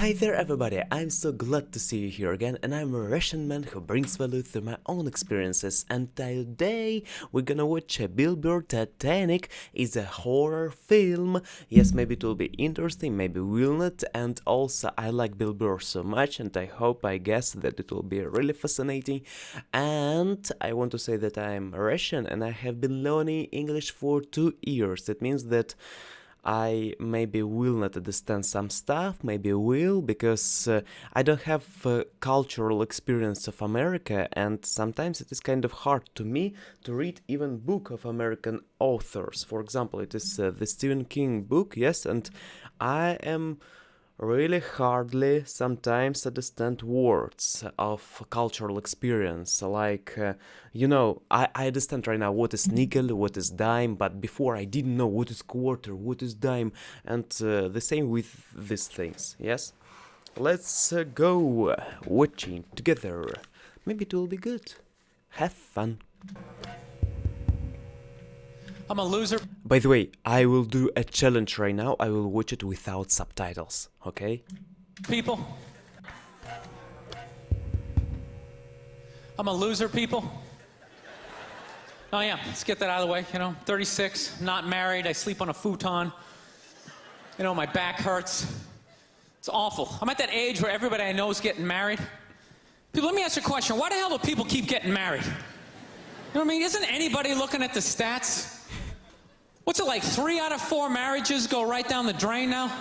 Hi there everybody, I'm so glad to see you here again, and I'm a Russian man who brings value through my own experiences, and today we're gonna watch a Bill Burr Titanic. It's a horror film. Yes, maybe it will be interesting, maybe will not, and also I like Bill Burr so much, and I guess that it will be really fascinating. And I want to say that I'm Russian and I have been learning English for 2 years. It means that I maybe will not understand some stuff, maybe will, because I don't have cultural experience of America, and sometimes it is kind of hard to me to read even book of American authors. For example, it is the Stephen King book, yes, and I am really hardly sometimes understand words of cultural experience. Like, I understand right now what is nickel, what is dime, but before I didn't know what is quarter, what is dime, and the same with these things, yes? Let's go watching together. Maybe it will be good. Have fun. I'm a loser. By the way, I will do a challenge right now. I will watch it without subtitles, okay? People. I'm a loser, people. Oh yeah, let's get that out of the way, 36, not married, I sleep on a futon. My back hurts. It's awful. I'm at that age where everybody I know is getting married. People, let me ask you a question. Why the hell do people keep getting married? You know what I mean? Isn't anybody looking at the stats? What's it like, 3 out of 4 marriages go right down the drain now?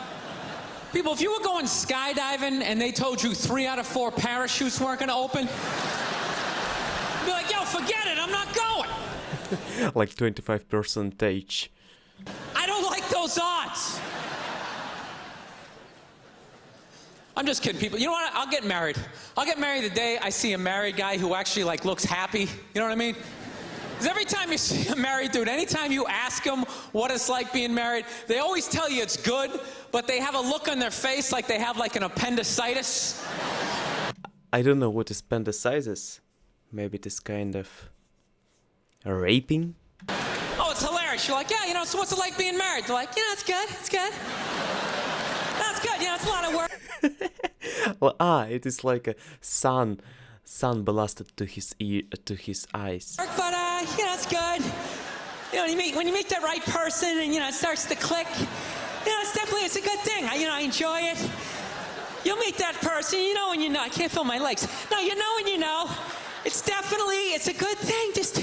People, if you were going skydiving and they told you 3 out of 4 parachutes weren't gonna open, you'd be like, yo, forget it, I'm not going. Like 25%. I don't like those odds. I'm just kidding, people. You know what? I'll get married. I'll get married the day I see a married guy who actually looks happy. You know what I mean? Because every time you see a married dude, anytime you ask them what it's like being married, they always tell you it's good, but they have a look on their face like they have an appendicitis. I don't know what is appendicitis. Maybe it is kind of raping. Oh, it's hilarious. You're like, yeah, so what's it like being married? They're like, it's good, it's good. That's good, it's a lot of work. Well, it is like a sun blasted to his eyes. But it's good. When you meet the right person and it starts to click, it's a good thing. I enjoy it. You'll meet that person, when you know. I can't feel my legs. No, when you know. It's a good thing. Just.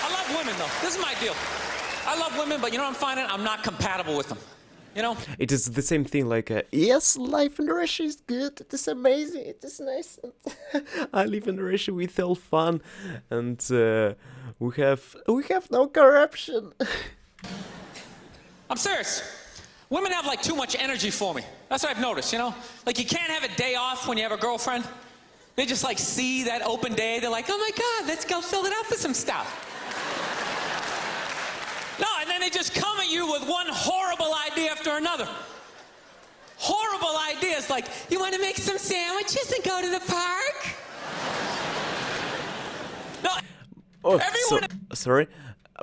I love women though. This is my deal. I love women, but I'm finding I'm not compatible with them. It is the same thing yes, life in Russia is good, it is amazing, it is nice. I live in Russia with all fun, and we have no corruption. I'm serious. Women have too much energy for me. That's what I've noticed, you can't have a day off when you have a girlfriend. They just see that open day, they're like, oh my God, let's go fill it up with some stuff. No, and then they just come at you with one horrible idea after another. Horrible ideas like, you want to make some sandwiches and go to the park? No, everyone... Sorry.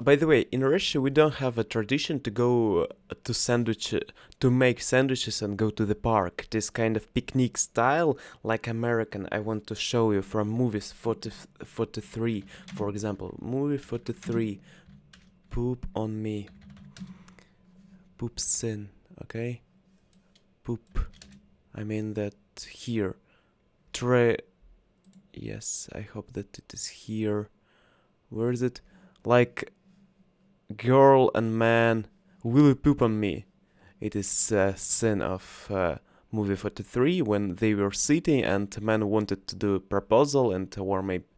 By the way, in Russia we don't have a tradition to go to make sandwiches and go to the park. It is kind of picnic style, like American. I want to show you from movies 43, for example. Movie 43. Poop on me. Poop sin, okay? Poop. I mean that here. Yes, I hope that it is here. Where is it? Girl and man will you poop on me. It is a scene of movie 43 when they were sitting and man wanted to do a proposal and or make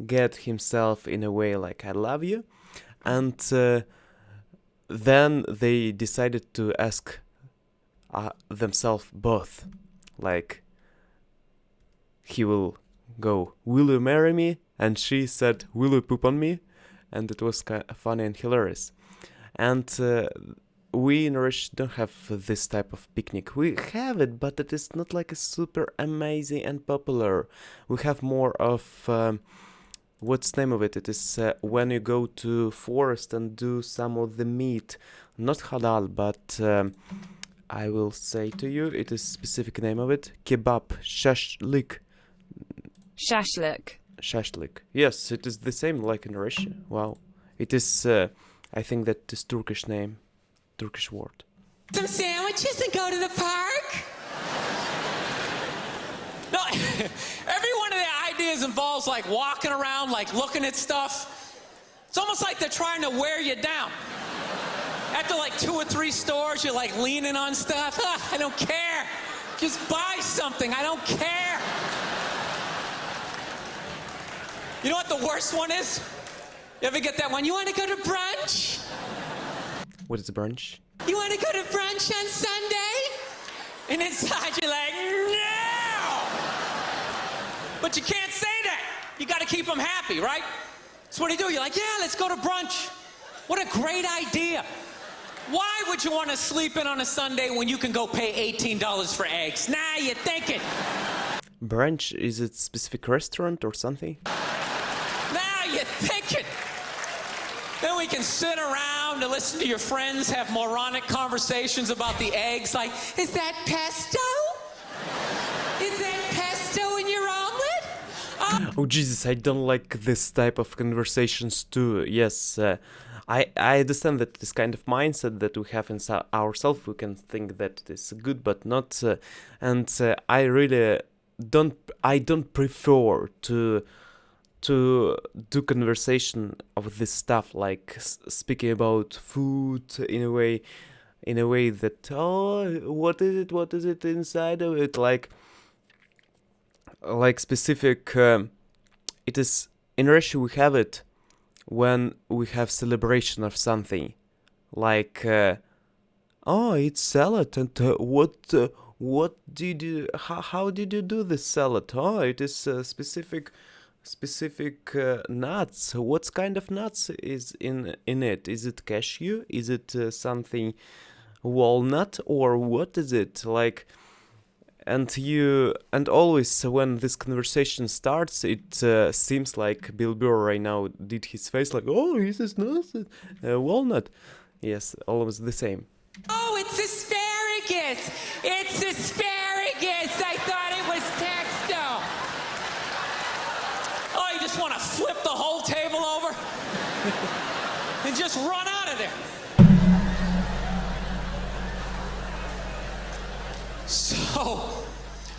get himself in a way I love you, and then they decided to ask themselves both, he will go, will you marry me, and she said, will you poop on me, and it was kind of funny and hilarious. And we in Russia don't have this type of picnic. We have it, but it is not a super amazing and popular. We have more of what's the name of it? It is when you go to forest and do some of the meat, not halal, but I will say to you, it is specific name of it, kebab, shashlik. Shashlik. Shashlik. Yes, it is the same like in Russia. Wow. It is, I think that is Turkish name, Turkish word. Some sandwiches and go to the park? No, every one of the ideas involves like walking around, like looking at stuff. It's almost like they're trying to wear you down. After like 2 or 3 stores, you're like leaning on stuff. I don't care. Just buy something. I don't care. You know what the worst one is? You ever get that one? You want to go to brunch? What is brunch? You want to go to brunch on Sunday? And inside you're like, no! But you can't say that. You got to keep them happy, right? That's what you do. You're like, yeah, let's go to brunch. What a great idea. Why would you want to sleep in on a Sunday when you can go pay $18 for eggs? Nah, you're thinking. Brunch, is it specific restaurant or something? Now you're thinking. Then we can sit around and listen to your friends have moronic conversations about the eggs. Like, is that pesto? Is that pesto in your omelet? Oh Jesus, I don't like this type of conversations too. Yes, I understand that this kind of mindset that we have in ourselves, we can think that it's good, but not. I really don't prefer to do conversation of this stuff, like speaking about food in a way that, oh, what is it inside of it, like specific. It is in Russia we have it when we have celebration of something, like oh, it's salad, and what did you how did you do this salad? Oh, it is specific nuts. What kind of nuts is in it? Is it cashew? Is it something walnut, or what is it like? And always when this conversation starts, it seems like Bill Burr right now did his face like, oh, this is nuts, walnut. Yes, always the same. Oh, it's asparagus. It's asparagus. I thought it was pesto. Oh, you just want to flip the whole table over and just run out of there. So,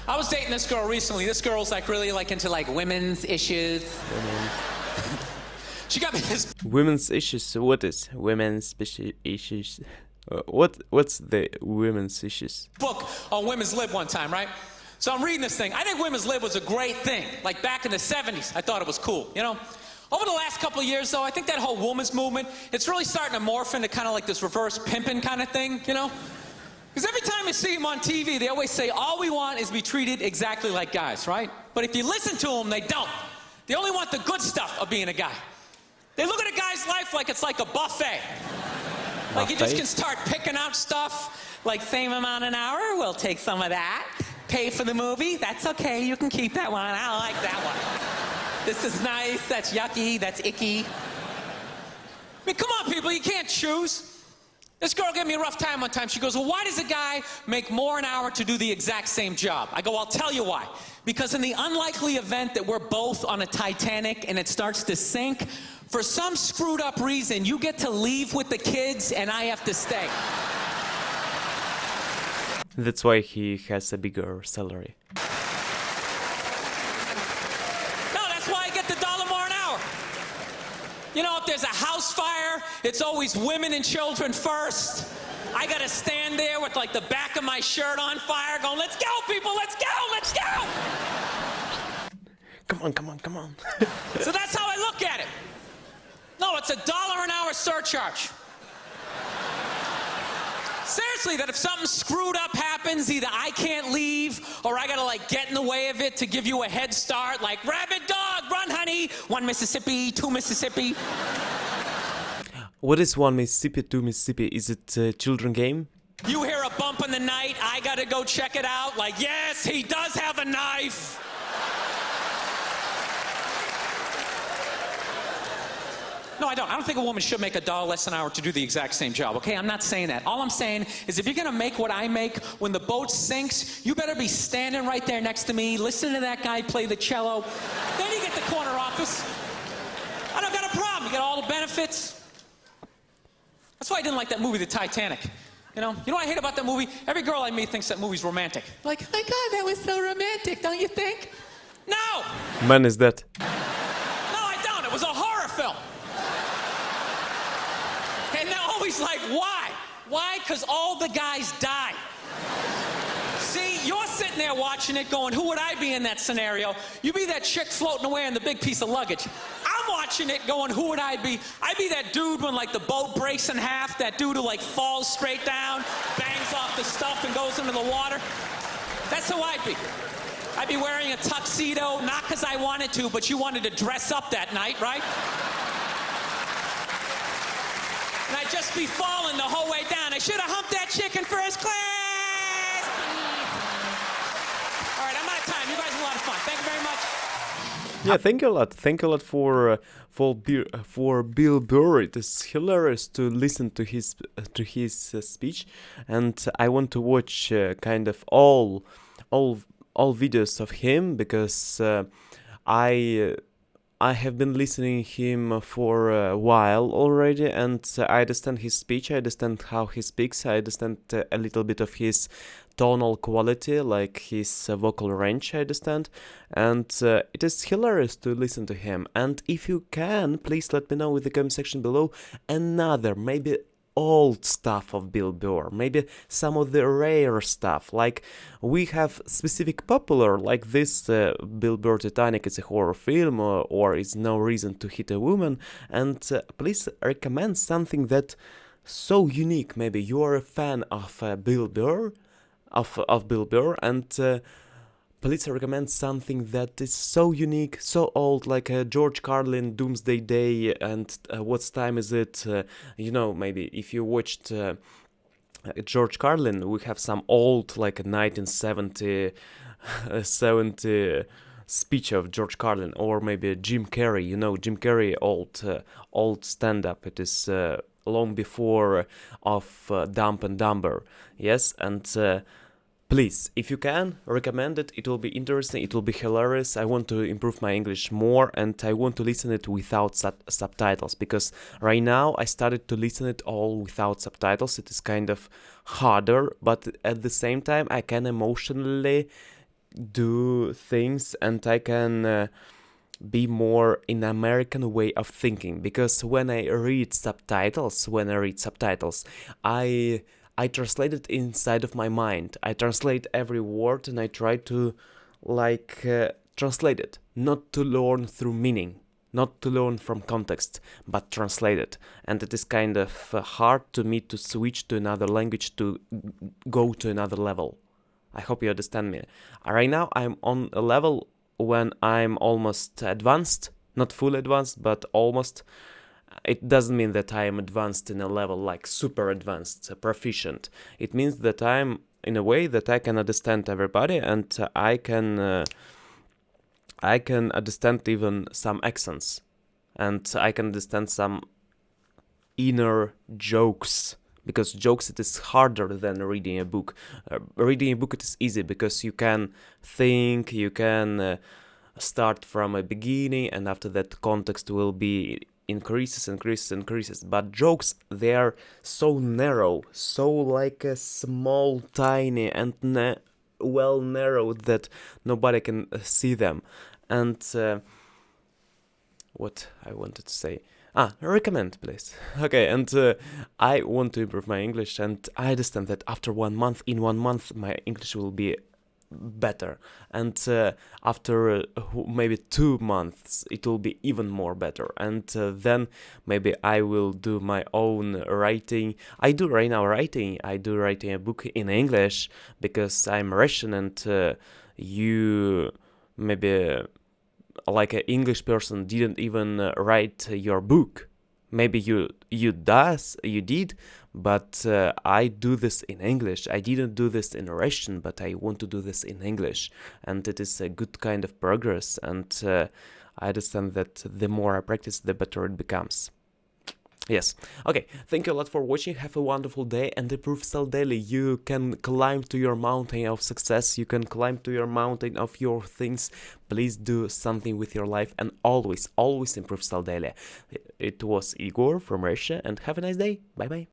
I was dating this girl recently. This girl's like really like into like women's issues. She got me this Women's issues. What is women's issues? What's the women's issues? book on women's lib one time, right? So I'm reading this thing. I think women's lib was a great thing. Like back in the 70s, I thought it was cool, you know? Over the last couple of years, though, I think that whole women's movement, it's really starting to morph into kind of like this reverse pimping kind of thing, you know? Because every time you see them on TV, they always say, all we want is to be treated exactly like guys, right? But if you listen to them, they don't. They only want the good stuff of being a guy. They look at a guy's life like it's like a buffet. Like you just can start picking out stuff, like same amount an hour, we'll take some of that. Pay for the movie, that's okay, you can keep that one, I don't like that one. This is nice, that's yucky, that's icky. I mean, come on, people, you can't choose. This girl gave me a rough time one time. She goes, well, why does a guy make more an hour to do the exact same job? I go, I'll tell you why. Because in the unlikely event that we're both on a Titanic and it starts to sink, for some screwed up reason, you get to leave with the kids and I have to stay. That's why he has a bigger salary. No, that's why I get the $1 more an hour. You know, if there's a house fire, it's always women and children first. I gotta stand there with like the back of my shirt on fire going, let's go, people, let's go, let's go! Come on. So that's how I look at it. No, it's $1 an hour surcharge. Seriously, that if something screwed up happens, either I can't leave or I gotta like get in the way of it to give you a head start, like rabid dog, run honey, 1 Mississippi, 2 Mississippi. What is 1 Mississippi, 2 Mississippi? Is it a children game? You hear a bump in the night, I gotta go check it out, like yes, he does have a knife. No, I don't. I don't think a woman should make $1 less an hour to do the exact same job, okay? I'm not saying that. All I'm saying is if you're gonna make what I make when the boat sinks, you better be standing right there next to me, listening to that guy play the cello. Then you get the corner office. I don't got a problem. You get all the benefits. That's why I didn't like that movie, The Titanic. You know what I hate about that movie? Every girl I meet thinks that movie's romantic. Like, oh my God, that was so romantic, don't you think? No! Man is that. No, I don't. It was a horror film. And they're always like, why? Why? Because all the guys die. See, you're sitting there watching it going, who would I be in that scenario? You be that chick floating away in the big piece of luggage. I'm watching it going, who would I be? I'd be that dude when like the boat breaks in half, that dude who like falls straight down, bangs off the stuff and goes into the water. That's who I'd be. I'd be wearing a tuxedo, not because I wanted to, but you wanted to dress up that night, right? And I'd just be falling the whole way down. I should have humped that chick in first class. All right, I'm out of time. You guys had a lot of fun. Thank you very much. Yeah, thank you a lot. Thank you a lot for Bill Burr. It is hilarious to listen to his speech, and I want to watch kind of all videos of him because I have been listening him for a while already, and I understand his speech, I understand how he speaks, I understand a little bit of his tonal quality, like his vocal range, I understand, and it is hilarious to listen to him. And if you can, please let me know in the comment section below another, maybe old stuff of Bill Burr, maybe some of the rare stuff, like we have specific popular, like this Bill Burr Titanic is a horror film, or is no reason to hit a woman, and please recommend something that so unique. Maybe you are a fan of Bill Burr, of Bill Burr, and please recommend something that is so unique, so old, like George Carlin, Doomsday Day, and what time is it? Maybe if you watched George Carlin, we have some old, like a 1970 speech of George Carlin, or maybe Jim Carrey. Jim Carrey old stand-up. It is long before of Dumb and Dumber. Yes, and please, if you can, recommend it. It will be interesting, it will be hilarious. I want to improve my English more, and I want to listen it without subtitles, because right now I started to listen it all without subtitles. It is kind of harder, but at the same time I can emotionally do things, and I can be more in American way of thinking, because when I read subtitles, I translate it inside of my mind. I translate every word and I try to translate it, not to learn through meaning, not to learn from context, but translate it. And it is kind of hard to me to switch to another language, to go to another level. I hope you understand me. Right now I'm on a level when I'm almost advanced, not fully advanced, but almost. It doesn't mean that I am advanced in a level like super advanced, proficient. It means that I'm in a way that I can understand everybody, and I can understand even some accents, and I can understand some inner jokes, because jokes, it is harder than reading a book. Reading a book, it is easy because you can think, you can start from a beginning, and after that context will be increases, but jokes, they are so narrow, so like a small, tiny, and well narrowed that nobody can see them. And what I wanted to say, recommend, please. Okay, and I want to improve my English, and I understand that after 1 month, in 1 month my English will be better, and after maybe 2 months it will be even more better, and then maybe I will do my own writing. I do right now writing a book in English, because I'm Russian, and you maybe like an English person didn't even write your book. Maybe you did, but I do this in English. I didn't do this in Russian, but I want to do this in English, and it is a good kind of progress, and I understand that the more I practice, the better it becomes. Yes. Okay. Thank you a lot for watching. Have a wonderful day and improve style daily. You can climb to your mountain of success. You can climb to your mountain of your things. Please do something with your life and always, always improve style daily. It was Igor from Russia and have a nice day. Bye bye.